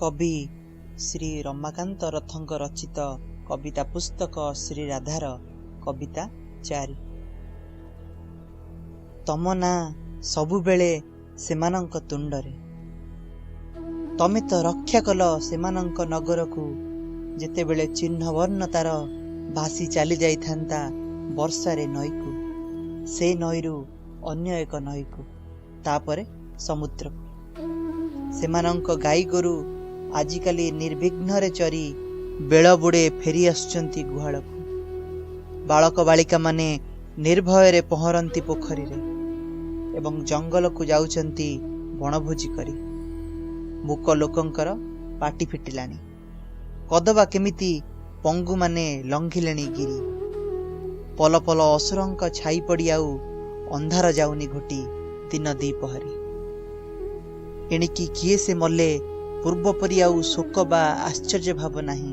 कवि श्री रमाकांत रथଙ୍କ रचित कविता पुस्तक श्री राधार कविता 4। तम ना सबुबेले सेमानंक तुंडरे, तमे तो रक्षा कल सेमानंक नगर को जेतेबेले चिन्ह वर्ण तार भासी चली जाइथांता वर्षारे नईकू, से नईरू अन्य एक नईकू, तापरे समुद्र को। सेमानंक गाई गोरु आजिकाली निर्विघ्न चरी बेल बुड़े फेरी आसुचंती गुहाल को। बालक बालिका माने निर्भय पहरती पोखरी रे एवं जंगल को जाउचंती बनभोजी करी। मूक लोकंकर पाटी फिटिलानी, कदबा केमिति पंगु माने लंघिलेनी गिरी। पल पल असुरंक छाई पड़ी आउ अंधार जाउनी घोटी दिन दीपहरी। एणिकी किए से मले पूर्वपरि आउ शोक बा आश्चर्य भाव नाही।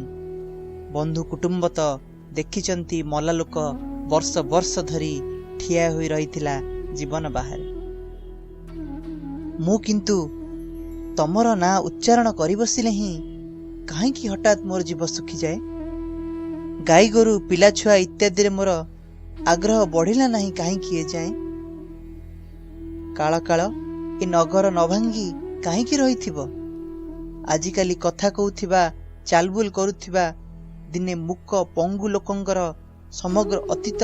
बंधु कुटुंब तो देखिचंती मला लोक वर्ष वर्ष धरी ठिया होई रहिथिला जीवन बाहर। मु किंतु तमर ना उच्चारण करि बसिले ही काहेकि हठात मोर जीव सुखी जाए। गाई गोरु पिला छुआ इत्यादि रे मोर आग्रह बढ़िला नहीं काहेकि ए जाए। काल काल ए नगर न भांगी काहेकि रहिथिबो। आजिकाली कथा कहूथिबा चालबुल करुथिबा दिने मुक पंगु लोकंकर समग्र अतीत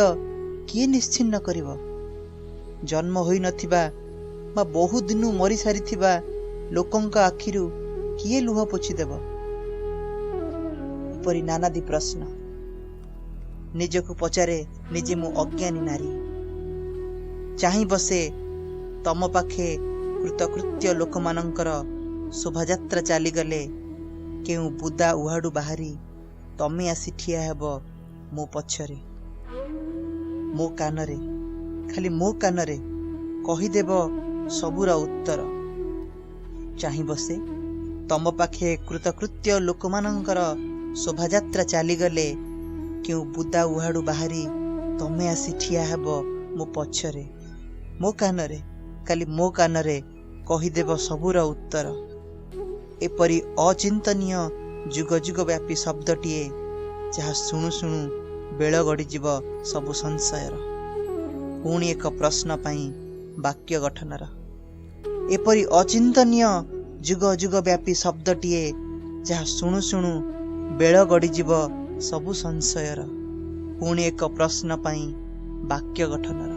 किए निश्चिन्न करिबो। जन्म होई नथिबा बा बहु दिनु मरी सारिथिबा लोकंक आखिरु किए लुह पोछि देबो। परि नानादी प्रश्न निजको पचारे निजे मु अज्ञानी नारी। चाहि बसे तम पाखे कृतकृत्य लोक मानंकर शोभायात्रा चली गले केउ बुदा उहाडू बाहरी तमे आसी ठिया हेबो मो पछरे। मो कानरे खाली मो कानरे कहिदेब सबुर उत्तर। चाहि बसे तम पाखे कृतकृत्य लोक मानंकर शोभायात्रा चली गले केउ बुदा उहाडू बाहरी तमे आसी ठिया हेबो मो पछरे। मो कानरे खाली मो कानरे कहिदेब सबुर उत्तर। एपरी अचिंतनीय जुग जुग व्यापी शब्दटीए जहा शुणु शुणु बेल गड़ीजीव सबु संशयर। पुणी एक प्रश्न पाई वाक्य गठनर। एपरी अचिंतनीय जुग जुग व्यापी शब्दटीए जहा शुणु शुणु बेल गड़ीजीव सबु संशयर। पुणी एक प्रश्न पाई वाक्य गठनर।